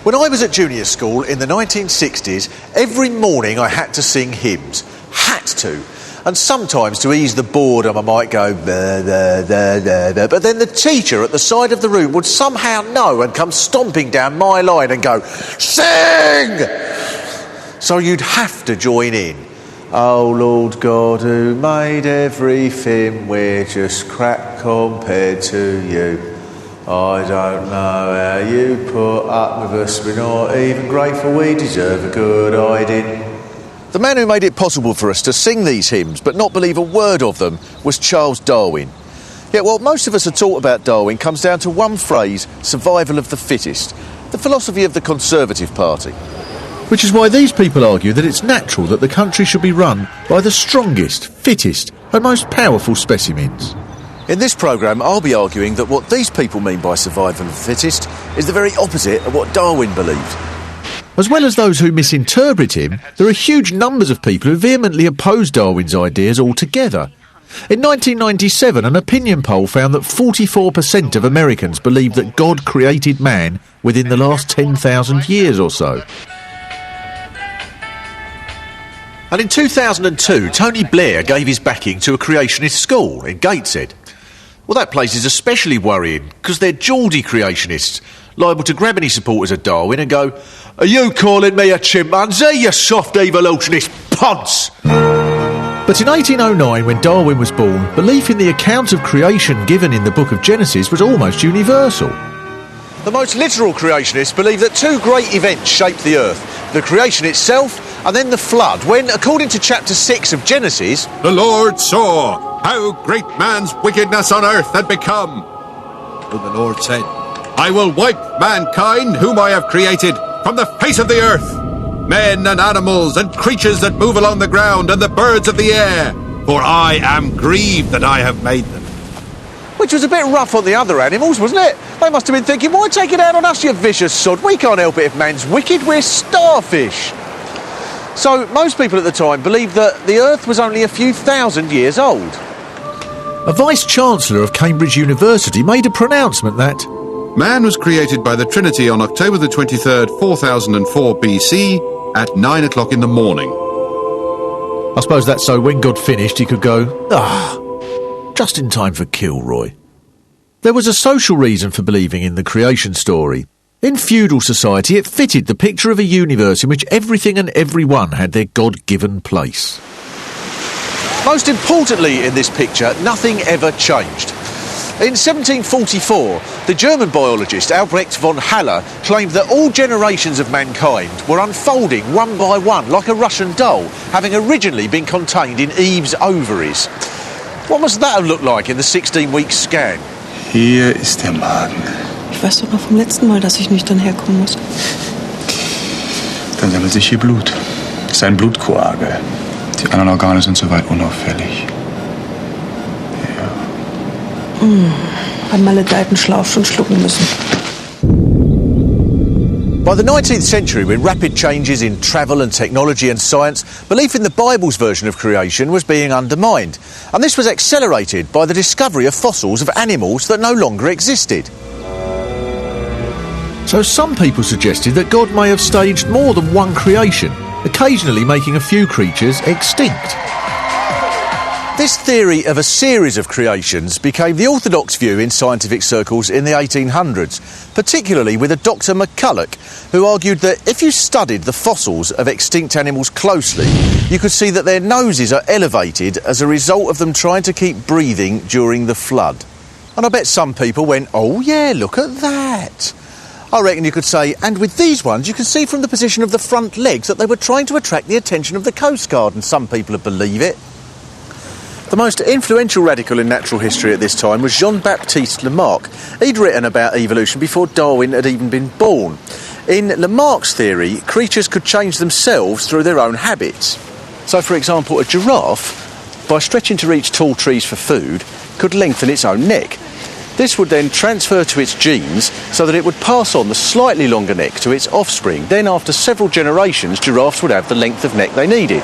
When I was at junior school in the 1960s, every morning I had to sing hymns. Had to. And sometimes, to ease the boredom, I might go, bah, bah, bah, bah, bah. But then the teacher at the side of the room would somehow know and come stomping down my line and go, sing! So you'd have to join in. Oh, Lord God, who made everything, we're just crap compared to you. I don't know how you put up with us, we're not even grateful we deserve a good hiding. The man who made it possible for us to sing these hymns but not believe a word of them was Charles Darwin. Yet what most of us are taught about Darwin comes down to one phrase, survival of the fittest, the philosophy of the Conservative Party. Which is why these people argue that it's natural that the country should be run by the strongest, fittest and most powerful specimens. In this programme, I'll be arguing that what these people mean by survival of the fittest is the very opposite of what Darwin believed. As well as those who misinterpret him, there are huge numbers of people who vehemently oppose Darwin's ideas altogether. In 1997, an opinion poll found that 44% of Americans believed that God created man within the last 10,000 years or so. And in 2002, Tony Blair gave his backing to a creationist school in Gateshead. Well, that place is especially worrying because they're Geordie creationists, liable to grab any supporters of Darwin and go, "Are you calling me a chimpanzee, you soft evolutionist ponce?" But in 1809, when Darwin was born, belief in the account of creation given in the book of Genesis was almost universal. The most literal creationists believe that two great events shaped the earth, the creation itself and then the flood, when, according to chapter 6 of Genesis, the Lord saw how great man's wickedness on earth had become. So the Lord said, I will wipe mankind, whom I have created, from the face of the earth, men and animals and creatures that move along the ground and the birds of the air, for I am grieved that I have made them. Which was a bit rough on the other animals, wasn't it? They must have been thinking, why take it out on us, you vicious sod? We can't help it if man's wicked, we're starfish. So most people at the time believed that the earth was only a few thousand years old. A Vice-Chancellor of Cambridge University made a pronouncement that man was created by the Trinity on October the 23rd, 4004 BC at 9 o'clock in the morning. I suppose that's so when God finished he could go, just in time for Kilroy. There was a social reason for believing in the creation story. In feudal society, it fitted the picture of a universe in which everything and everyone had their God-given place. Most importantly in this picture, nothing ever changed. In 1744, the German biologist Albrecht von Haller claimed that all generations of mankind were unfolding one by one like a Russian doll, having originally been contained in Eve's ovaries. What must that have looked like in the 16-week scan? Hier ist der Magen. Ich weiß doch noch vom letzten Mal, dass ich nüchtern herkommen muss. Dann sammelt sich hier Blut. Das ist ein Blutkoagel. Die anderen Organe sind soweit unauffällig. Ja. Beim maledeiten Schlauch schon schlucken müssen. By the 19th century, with rapid changes in travel and technology and science, belief in the Bible's version of creation was being undermined. And this was accelerated by the discovery of fossils of animals that no longer existed. So some people suggested that God may have staged more than one creation, occasionally making a few creatures extinct. This theory of a series of creations became the orthodox view in scientific circles in the 1800s, particularly with a Dr. McCulloch, who argued that if you studied the fossils of extinct animals closely, you could see that their noses are elevated as a result of them trying to keep breathing during the flood. And I bet some people went, oh yeah, look at that. I reckon you could say, and with these ones you can see from the position of the front legs that they were trying to attract the attention of the Coast Guard, and some people would believe it. The most influential radical in natural history at this time was Jean-Baptiste Lamarck. He'd written about evolution before Darwin had even been born. In Lamarck's theory, creatures could change themselves through their own habits. So, for example, a giraffe, by stretching to reach tall trees for food, could lengthen its own neck. This would then transfer to its genes so that it would pass on the slightly longer neck to its offspring. Then, after several generations, giraffes would have the length of neck they needed.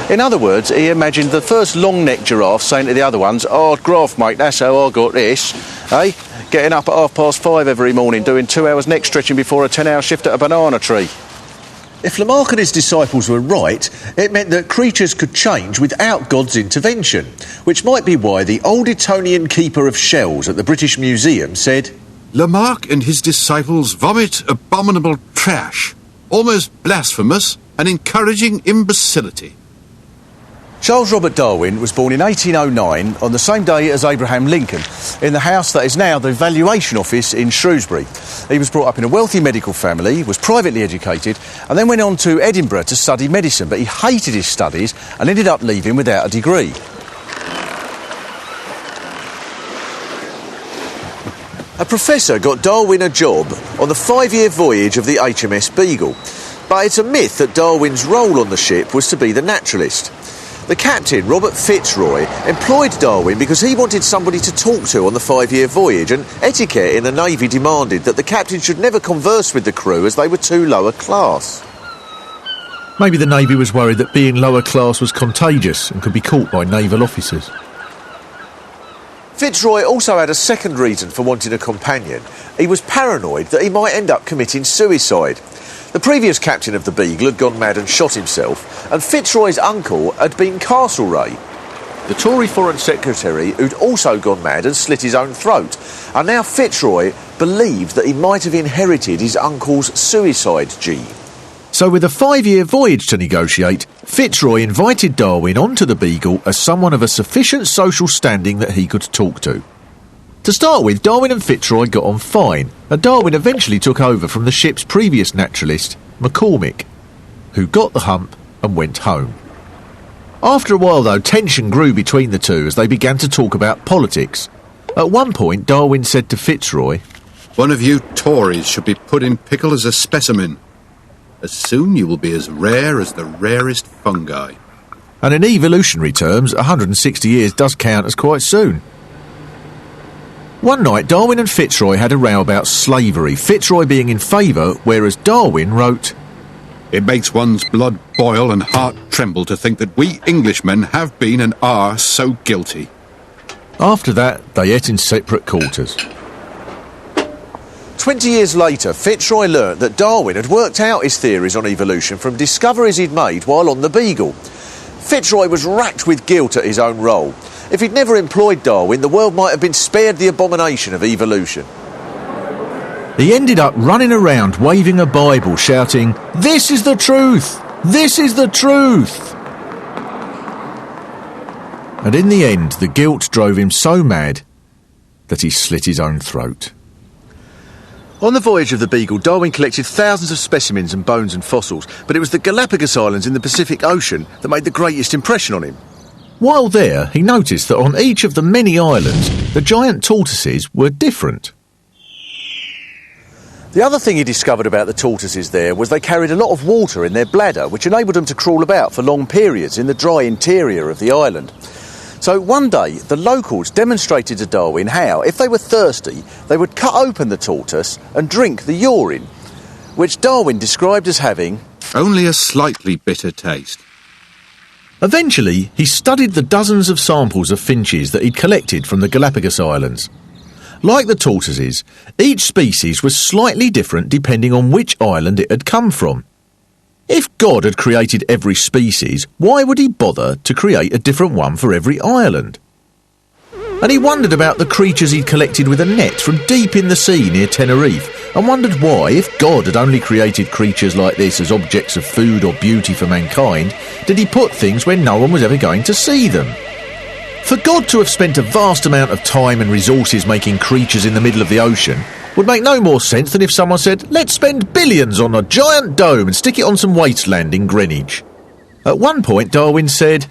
In other words, he imagined the first long-necked giraffe saying to the other ones, "Oh, graph, mate, that's how I got this." Hey, getting up at 5:30 every morning, doing 2 hours neck stretching before a 10-hour shift at a banana tree. If Lamarck and his disciples were right, it meant that creatures could change without God's intervention, which might be why the old Etonian keeper of shells at the British Museum said, Lamarck and his disciples vomit abominable trash, almost blasphemous and encouraging imbecility. Charles Robert Darwin was born in 1809 on the same day as Abraham Lincoln, in the house that is now the Valuation Office in Shrewsbury. He was brought up in a wealthy medical family, was privately educated, and then went on to Edinburgh to study medicine, but he hated his studies and ended up leaving without a degree. A professor got Darwin a job on the 5-year voyage of the HMS Beagle, but it's a myth that Darwin's role on the ship was to be the naturalist. The captain, Robert Fitzroy, employed Darwin because he wanted somebody to talk to on the 5-year voyage, and etiquette in the Navy demanded that the captain should never converse with the crew as they were too lower class. Maybe the Navy was worried that being lower class was contagious and could be caught by naval officers. Fitzroy also had a second reason for wanting a companion. He was paranoid that he might end up committing suicide. The previous captain of the Beagle had gone mad and shot himself, and Fitzroy's uncle had been Castlereagh, the Tory Foreign Secretary who'd also gone mad and slit his own throat. And now Fitzroy believed that he might have inherited his uncle's suicide gene. So with a 5-year voyage to negotiate, Fitzroy invited Darwin onto the Beagle as someone of a sufficient social standing that he could talk to. To start with, Darwin and Fitzroy got on fine, and Darwin eventually took over from the ship's previous naturalist, McCormick, who got the hump and went home. After a while, though, tension grew between the two as they began to talk about politics. At one point, Darwin said to Fitzroy, One of you Tories should be put in pickle as a specimen. As soon you will be as rare as the rarest fungi. And in evolutionary terms, 160 years does count as quite soon. One night, Darwin and Fitzroy had a row about slavery, Fitzroy being in favour, whereas Darwin wrote, It makes one's blood boil and heart tremble to think that we Englishmen have been and are so guilty. After that, they ate in separate quarters. 20 years later, Fitzroy learnt that Darwin had worked out his theories on evolution from discoveries he'd made while on the Beagle. Fitzroy was racked with guilt at his own role. If he'd never employed Darwin, the world might have been spared the abomination of evolution. He ended up running around waving a Bible, shouting, "This is the truth! This is the truth!" And in the end, the guilt drove him so mad that he slit his own throat. On the voyage of the Beagle, Darwin collected thousands of specimens and bones and fossils, but it was the Galapagos Islands in the Pacific Ocean that made the greatest impression on him. While there, he noticed that on each of the many islands, the giant tortoises were different. The other thing he discovered about the tortoises there was they carried a lot of water in their bladder, which enabled them to crawl about for long periods in the dry interior of the island. So one day, the locals demonstrated to Darwin how, if they were thirsty, they would cut open the tortoise and drink the urine, which Darwin described as having only a slightly bitter taste. Eventually, he studied the dozens of samples of finches that he'd collected from the Galapagos Islands. Like the tortoises, each species was slightly different depending on which island it had come from. If God had created every species, why would he bother to create a different one for every island? And he wondered about the creatures he'd collected with a net from deep in the sea near Tenerife, and wondered why, if God had only created creatures like this as objects of food or beauty for mankind, did he put things where no one was ever going to see them? For God to have spent a vast amount of time and resources making creatures in the middle of the ocean would make no more sense than if someone said, let's spend billions on a giant dome and stick it on some wasteland in Greenwich. At one point, Darwin said,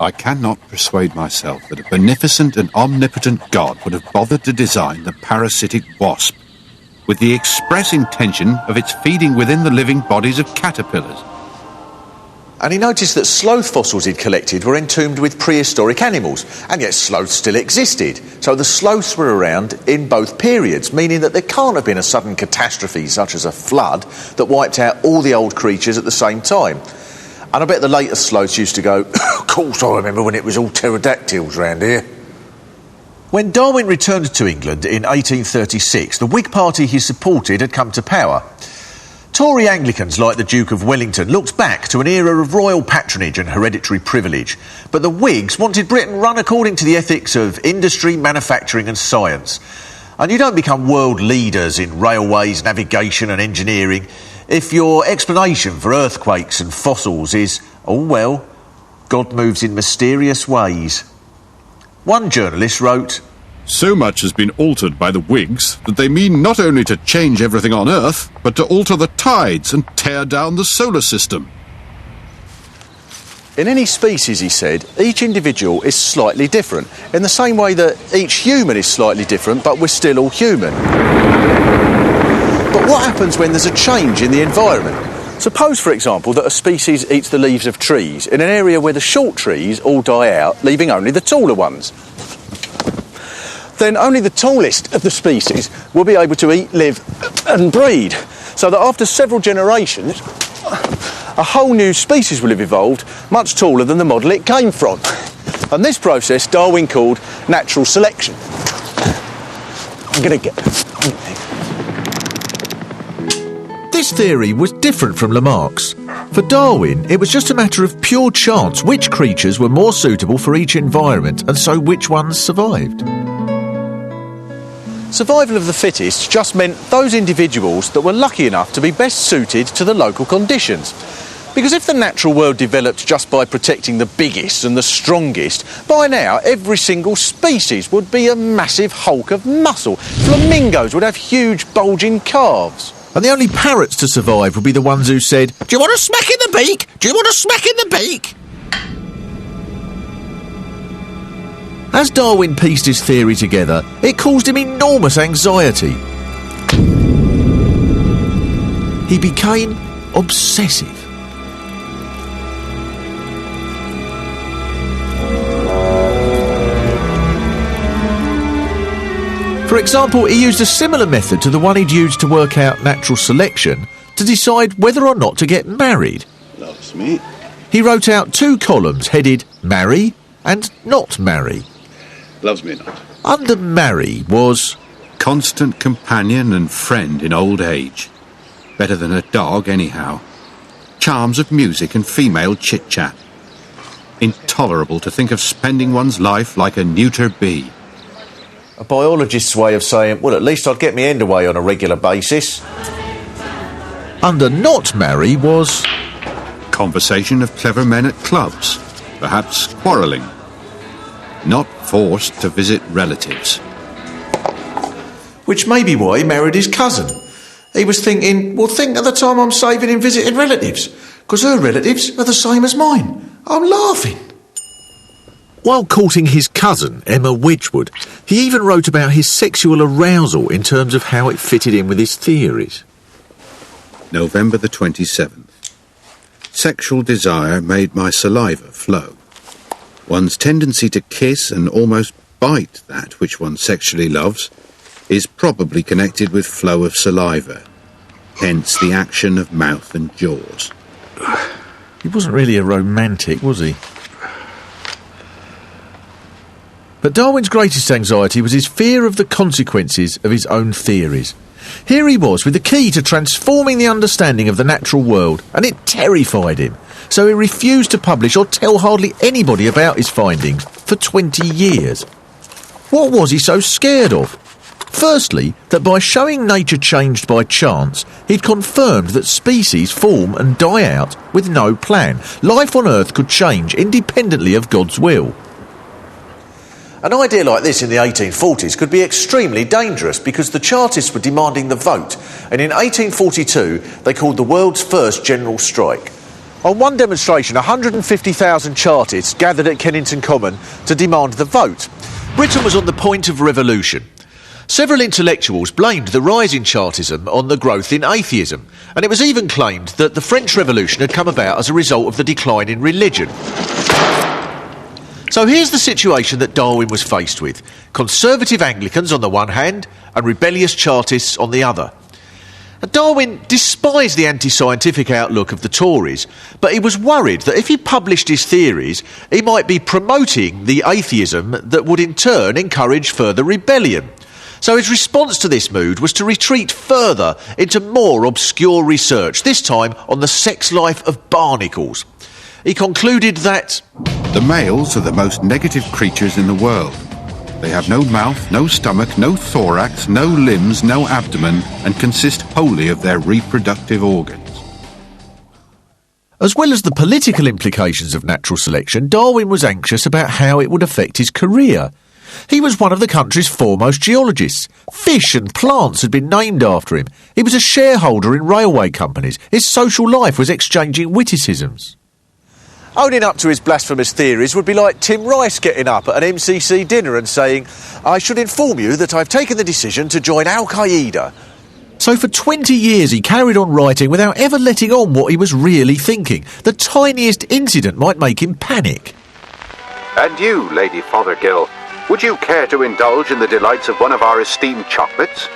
I cannot persuade myself that a beneficent and omnipotent God would have bothered to design the parasitic wasp with the express intention of its feeding within the living bodies of caterpillars. And he noticed that sloth fossils he'd collected were entombed with prehistoric animals, and yet sloths still existed. So the sloths were around in both periods, meaning that there can't have been a sudden catastrophe such as a flood that wiped out all the old creatures at the same time. And I bet the later sloths used to go, of course I remember when it was all pterodactyls round here. When Darwin returned to England in 1836, the Whig party he supported had come to power. Tory Anglicans like the Duke of Wellington looked back to an era of royal patronage and hereditary privilege, but the Whigs wanted Britain run according to the ethics of industry, manufacturing and science. And you don't become world leaders in railways, navigation and engineering if your explanation for earthquakes and fossils is, oh well, God moves in mysterious ways. One journalist wrote, So much has been altered by the Whigs that they mean not only to change everything on Earth, but to alter the tides and tear down the solar system. In any species, he said, each individual is slightly different, in the same way that each human is slightly different, but we're still all human. But what happens when there's a change in the environment? Suppose, for example, that a species eats the leaves of trees in an area where the short trees all die out, leaving only the taller ones. Then only the tallest of the species will be able to eat, live and breed. So that after several generations, a whole new species will have evolved, much taller than the model it came from. And this process Darwin called natural selection. This theory was different from Lamarck's. For Darwin, it was just a matter of pure chance which creatures were more suitable for each environment, and so which ones survived. Survival of the fittest just meant those individuals that were lucky enough to be best suited to the local conditions. Because if the natural world developed just by protecting the biggest and the strongest, by now every single species would be a massive hulk of muscle. Flamingos would have huge bulging calves. And the only parrots to survive would be the ones who said, "Do you want a smack in the beak? Do you want a smack in the beak?" As Darwin pieced his theory together, it caused him enormous anxiety. He became obsessive. For example, he used a similar method to the one he'd used to work out natural selection to decide whether or not to get married. Loves me. He wrote out 2 columns headed marry and not marry. Loves me not. Under marry was Constant companion and friend in old age. Better than a dog, anyhow. Charms of music and female chit-chat. Intolerable to think of spending one's life like a neuter bee. a biologist's way of saying, well, at least I'd get my end away on a regular basis. Under not marry was Conversation of clever men at clubs, perhaps quarrelling. Not forced to visit relatives. Which may be why he married his cousin. He was thinking, well, think of the time I'm saving in visiting relatives, because her relatives are the same as mine. I'm laughing. While courting his cousin, Emma Wedgwood, he even wrote about his sexual arousal in terms of how it fitted in with his theories. November the 27th. Sexual desire made my saliva flow. One's tendency to kiss and almost bite that which one sexually loves is probably connected with flow of saliva, hence the action of mouth and jaws. He wasn't really a romantic, was he? But Darwin's greatest anxiety was his fear of the consequences of his own theories. Here he was with the key to transforming the understanding of the natural world, and it terrified him. So he refused to publish or tell hardly anybody about his findings for 20 years. What was he so scared of? Firstly, that by showing nature changed by chance, he'd confirmed that species form and die out with no plan. Life on Earth could change independently of God's will. An idea like this in the 1840s could be extremely dangerous because the Chartists were demanding the vote, and in 1842 they called the world's first general strike. On one demonstration, 150,000 Chartists gathered at Kennington Common to demand the vote. Britain was on the point of revolution. Several intellectuals blamed the rise in Chartism on the growth in atheism, and it was even claimed that the French Revolution had come about as a result of the decline in religion. So here's the situation that Darwin was faced with. Conservative Anglicans on the one hand, and rebellious Chartists on the other. Darwin despised the anti-scientific outlook of the Tories, but he was worried that if he published his theories, he might be promoting the atheism that would in turn encourage further rebellion. So his response to this mood was to retreat further into more obscure research, this time on the sex life of barnacles. He concluded that The males are the most negative creatures in the world. They have no mouth, no stomach, no thorax, no limbs, no abdomen, and consist wholly of their reproductive organs. as well as the political implications of natural selection, Darwin was anxious about how it would affect his career. He was one of the country's foremost geologists. Fish and plants had been named after him. He was a shareholder in railway companies. His social life was exchanging witticisms. Owning up to his blasphemous theories would be like Tim Rice getting up at an MCC dinner and saying, "I should inform you that I've taken the decision to join Al-Qaeda." So for 20 years he carried on writing without ever letting on what he was really thinking. The tiniest incident might make him panic. And you, Lady Fothergill, would you care to indulge in the delights of one of our esteemed chocolates?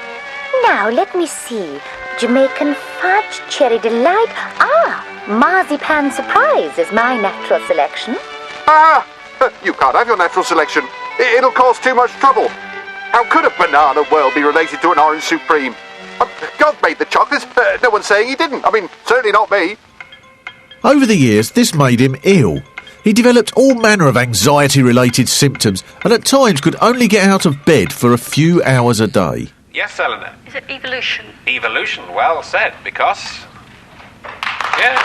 Now, let me see. Jamaican fudge, cherry delight. Marzipan surprise is my natural selection. You can't have your natural selection. It'll cause too much trouble. How could a banana world be related to an orange supreme? God made the chocolates. No one's saying he didn't. I mean, certainly not me. Over the years, this made him ill. He developed all manner of anxiety-related symptoms and at times could only get out of bed for a few hours a day. Yes, Eleanor. Is it evolution? Evolution, well said, because... Yeah.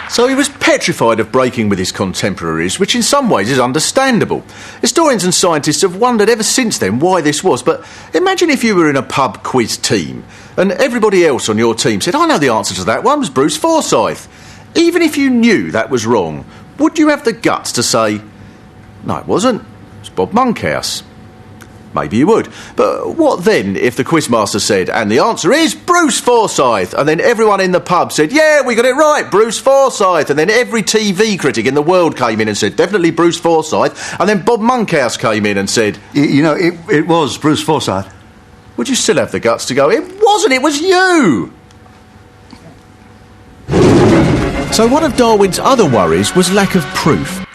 So he was petrified of breaking with his contemporaries, which in some ways is understandable. Historians and scientists have wondered ever since then why this was, but imagine if you were in a pub quiz team and everybody else on your team said, "I know the answer to that one was Bruce Forsyth." Even if you knew that was wrong, would you have the guts to say, "No, it wasn't, it's Bob Monkhouse"? Maybe you would. But what then if the quizmaster said, "And the answer is Bruce Forsyth," and then everyone in the pub said, "Yeah, we got it right, Bruce Forsyth," and then every TV critic in the world came in and said, "Definitely Bruce Forsyth," and then Bob Monkhouse came in and said, You know, it was Bruce Forsyth. Would you still have the guts to go, "It wasn't, it was you"? So one of Darwin's other worries was lack of proof.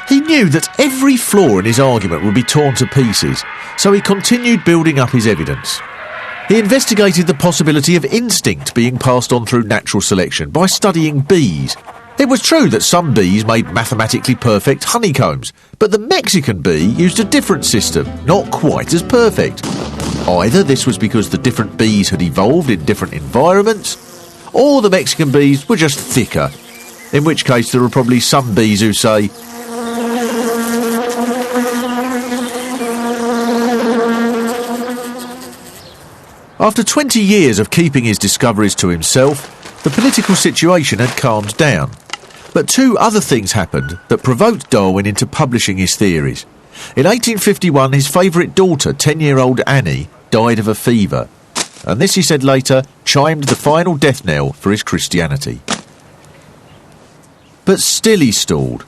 He knew that every flaw in his argument would be torn to pieces, so he continued building up his evidence. He investigated the possibility of instinct being passed on through natural selection by studying bees. It was true that some bees made mathematically perfect honeycombs, but the Mexican bee used a different system, not quite as perfect. Either this was because the different bees had evolved in different environments, or the Mexican bees were just thicker, in which case there are probably some bees who say, after 20 years of keeping his discoveries to himself, the political situation had calmed down. But two other things happened that provoked Darwin into publishing his theories. In 1851, his favourite daughter, 10-year-old Annie, died of a fever. And this, he said later, chimed the final death knell for his Christianity. But still he stalled,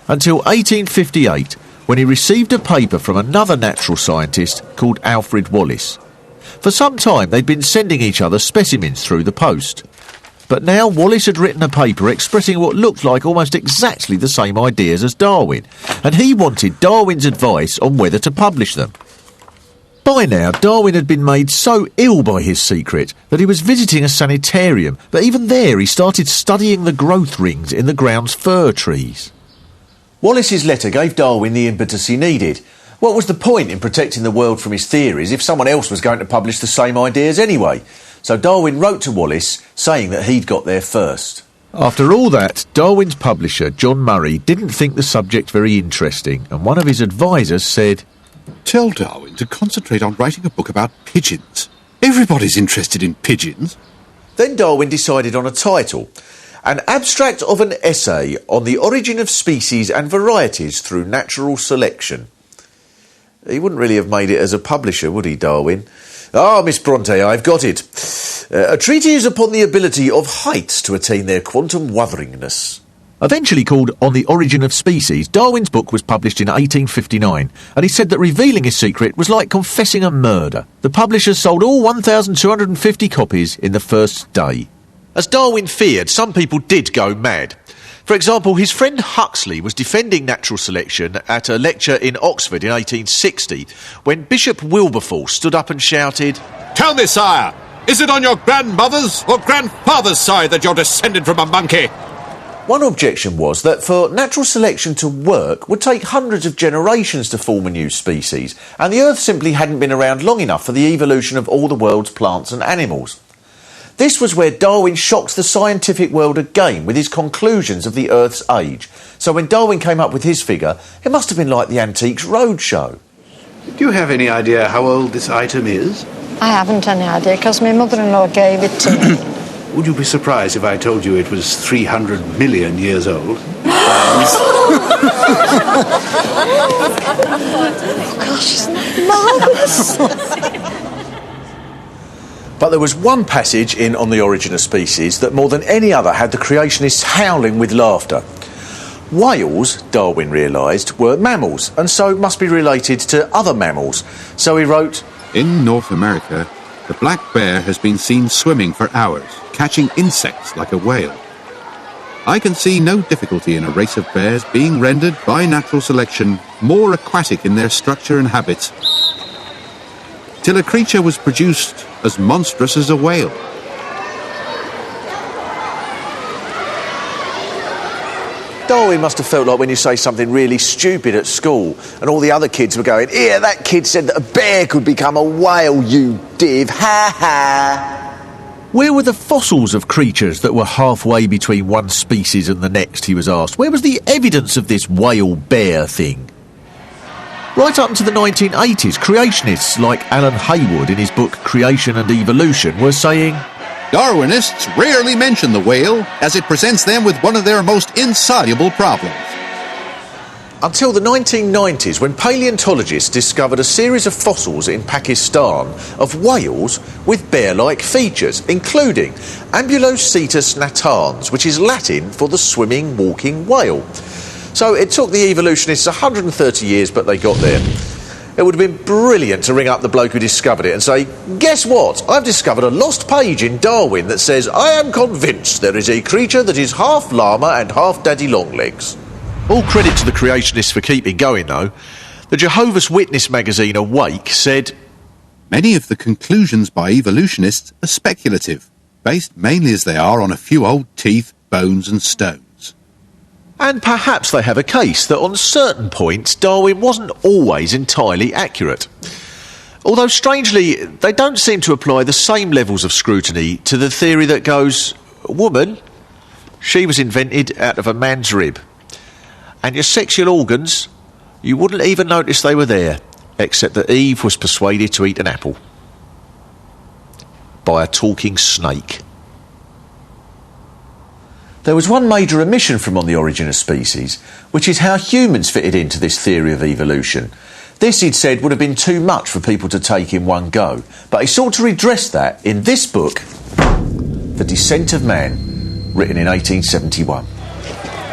until 1858, when he received a paper from another natural scientist called Alfred Wallace. For some time they'd been sending each other specimens through the post. But now Wallace had written a paper expressing what looked like almost exactly the same ideas as Darwin, and he wanted Darwin's advice on whether to publish them. By now, Darwin had been made so ill by his secret that he was visiting a sanitarium, but even there he started studying the growth rings in the ground's fir trees. Wallace's letter gave Darwin the impetus he needed. What was the point in protecting the world from his theories if someone else was going to publish the same ideas anyway? So Darwin wrote to Wallace saying that he'd got there first. After all that, Darwin's publisher, John Murray, didn't think the subject very interesting, and one of his advisers said, "Tell Darwin to concentrate on writing a book about pigeons. Everybody's interested in pigeons." Then Darwin decided on a title: An Abstract of an Essay on the Origin of Species and Varieties through Natural Selection. He wouldn't really have made it as a publisher, would he, Darwin? Ah, Miss Bronte, I've got it. A treatise upon the ability of heights to attain their quantum wutheringness. Eventually called On the Origin of Species, Darwin's book was published in 1859, and he said that revealing his secret was like confessing a murder. The publishers sold all 1,250 copies in the first day. As Darwin feared, some people did go mad. For example, his friend Huxley was defending natural selection at a lecture in Oxford in 1860 when Bishop Wilberforce stood up and shouted, Tell me, sire, is it on your grandmother's or grandfather's side that you're descended from a monkey? One objection was that for natural selection to work would take hundreds of generations to form a new species, and the Earth simply hadn't been around long enough for the evolution of all the world's plants and animals. This was where Darwin shocked the scientific world again with his conclusions of the Earth's age. So when Darwin came up with his figure, it must have been like the Antiques Roadshow. Do you have any idea how old this item is? I haven't any idea, because my mother-in-law gave it to me. Would you be surprised if I told you it was 300 million years old? Oh, gosh, isn't that marvellous? But there was one passage in On the Origin of Species that more than any other had the creationists howling with laughter. Whales, Darwin realised, were mammals, and so must be related to other mammals. So he wrote, In North America, the black bear has been seen swimming for hours, catching insects like a whale. I can see no difficulty in a race of bears being rendered by natural selection more aquatic in their structure and habits, till a creature was produced as monstrous as a whale. Darwin must have felt like when you say something really stupid at school and all the other kids were going, "Here, that kid said that a bear could become a whale, you div, ha ha." Where were the fossils of creatures that were halfway between one species and the next, he was asked. Where was the evidence of this whale-bear thing? Right up into the 1980s, creationists like Alan Haywood in his book Creation and Evolution were saying, Darwinists rarely mention the whale, as it presents them with one of their most insoluble problems. Until the 1990s, when paleontologists discovered a series of fossils in Pakistan of whales with bear-like features, including Ambulocetus natans, which is Latin for the swimming, walking whale. So it took the evolutionists 130 years, but they got there. It would have been brilliant to ring up the bloke who discovered it and say, "Guess what? I've discovered a lost page in Darwin that says, I am convinced there is a creature that is half llama and half daddy longlegs." All credit to the creationists for keeping going, though. The Jehovah's Witness magazine Awake said, Many of the conclusions by evolutionists are speculative, based mainly as they are on a few old teeth, bones and stones. and perhaps they have a case that on certain points Darwin wasn't always entirely accurate. Although strangely, they don't seem to apply the same levels of scrutiny to the theory that goes, woman, she was invented out of a man's rib. And your sexual organs, you wouldn't even notice they were there, except that Eve was persuaded to eat an apple by a talking snake. There was one major omission from On the Origin of Species, which is how humans fitted into this theory of evolution. This, he'd said, would have been too much for people to take in one go, but he sought to redress that in this book, The Descent of Man, written in 1871.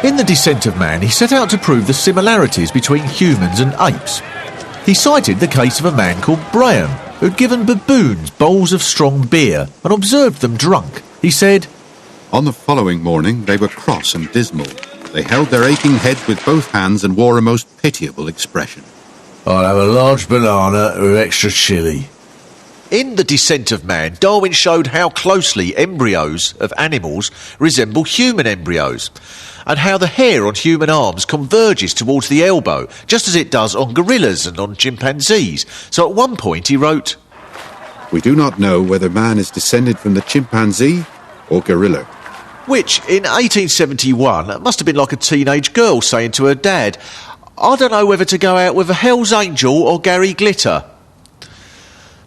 In The Descent of Man, he set out to prove the similarities between humans and apes. He cited the case of a man called Graham, who'd given baboons bowls of strong beer and observed them drunk. He said, On the following morning, they were cross and dismal. They held their aching heads with both hands and wore a most pitiable expression. I'll have a large banana with extra chilli. In The Descent of Man, Darwin showed how closely embryos of animals resemble human embryos, and how the hair on human arms converges towards the elbow, just as it does on gorillas and on chimpanzees. So at one point he wrote, We do not know whether man is descended from the chimpanzee or gorilla. Which, in 1871, must have been like a teenage girl saying to her dad, I don't know whether to go out with a Hell's Angel or Gary Glitter.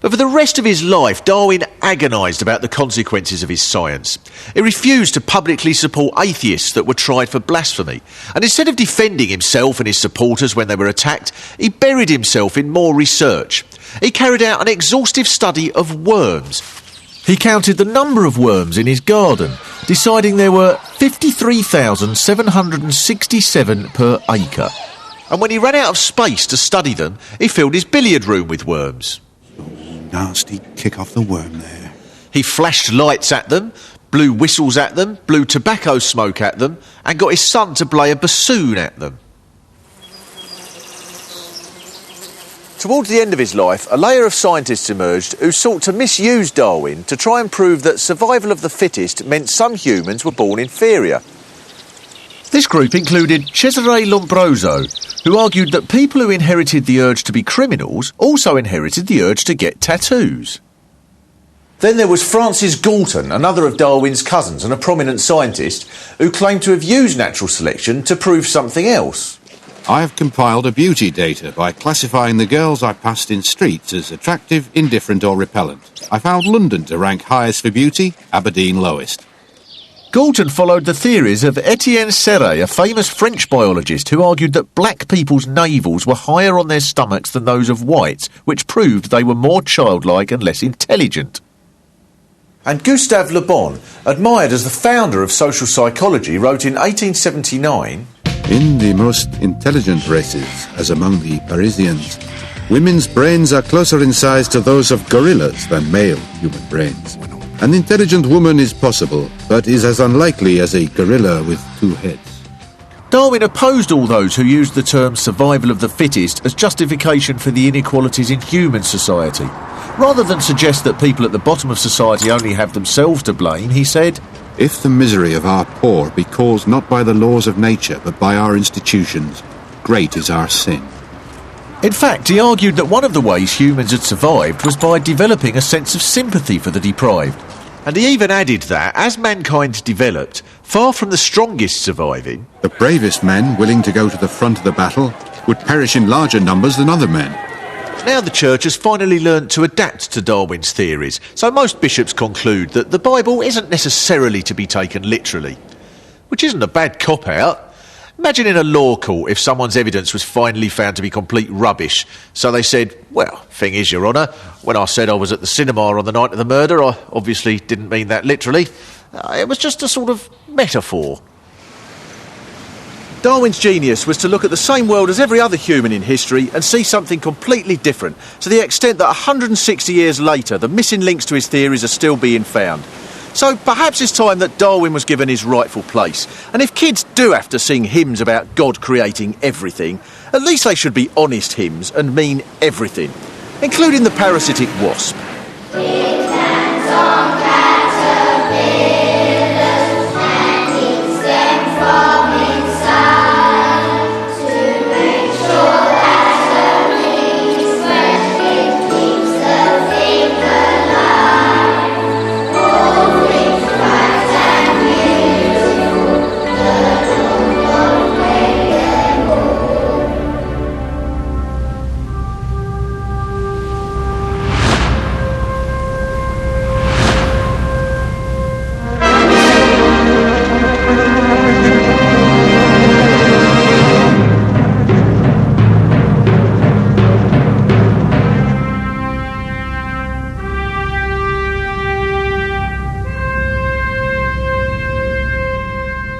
But for the rest of his life, Darwin agonised about the consequences of his science. He refused to publicly support atheists that were tried for blasphemy. And instead of defending himself and his supporters when they were attacked, he buried himself in more research. He carried out an exhaustive study of worms. He counted the number of worms in his garden, deciding there were 53,767 per acre. And when he ran out of space to study them, he filled his billiard room with worms. Nasty kick off the worm there. He flashed lights at them, blew whistles at them, blew tobacco smoke at them, and got his son to play a bassoon at them. Towards the end of his life, a layer of scientists emerged who sought to misuse Darwin to try and prove that survival of the fittest meant some humans were born inferior. This group included Cesare Lombroso, who argued that people who inherited the urge to be criminals also inherited the urge to get tattoos. Then there was Francis Galton, another of Darwin's cousins and a prominent scientist, who claimed to have used natural selection to prove something else. I have compiled a beauty data by classifying the girls I passed in streets as attractive, indifferent or repellent. I found London to rank highest for beauty, Aberdeen lowest. Galton followed the theories of Etienne Serre, a famous French biologist who argued that black people's navels were higher on their stomachs than those of whites, which proved they were more childlike and less intelligent. And Gustave Le Bon, admired as the founder of social psychology, wrote in 1879... In the most intelligent races, as among the Parisians, women's brains are closer in size to those of gorillas than male human brains. An intelligent woman is possible, but is as unlikely as a gorilla with two heads. Darwin opposed all those who used the term survival of the fittest as justification for the inequalities in human society. Rather than suggest that people at the bottom of society only have themselves to blame, he said, If the misery of our poor be caused not by the laws of nature, but by our institutions, great is our sin. In fact, he argued that one of the ways humans had survived was by developing a sense of sympathy for the deprived. And he even added that, as mankind developed, far from the strongest surviving, the bravest men willing to go to the front of the battle would perish in larger numbers than other men. Now the Church has finally learnt to adapt to Darwin's theories, so most bishops conclude that the Bible isn't necessarily to be taken literally. Which isn't a bad cop-out. Imagine in a law court if someone's evidence was finally found to be complete rubbish. So they said, well, thing is, Your Honour, when I said I was at the cinema on the night of the murder, I obviously didn't mean that literally. It was just a sort of metaphor. Darwin's genius was to look at the same world as every other human in history and see something completely different, to the extent that 160 years later the missing links to his theories are still being found. So perhaps it's time that Darwin was given his rightful place. And if kids do have to sing hymns about God creating everything, at least they should be honest hymns and mean everything, including the parasitic wasp.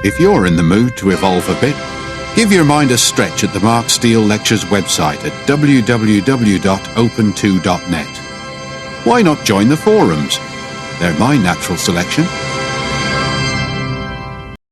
If you're in the mood to evolve a bit, give your mind a stretch at the Mark Steele Lectures website at www.open2.net. Why not join the forums? They're my natural selection.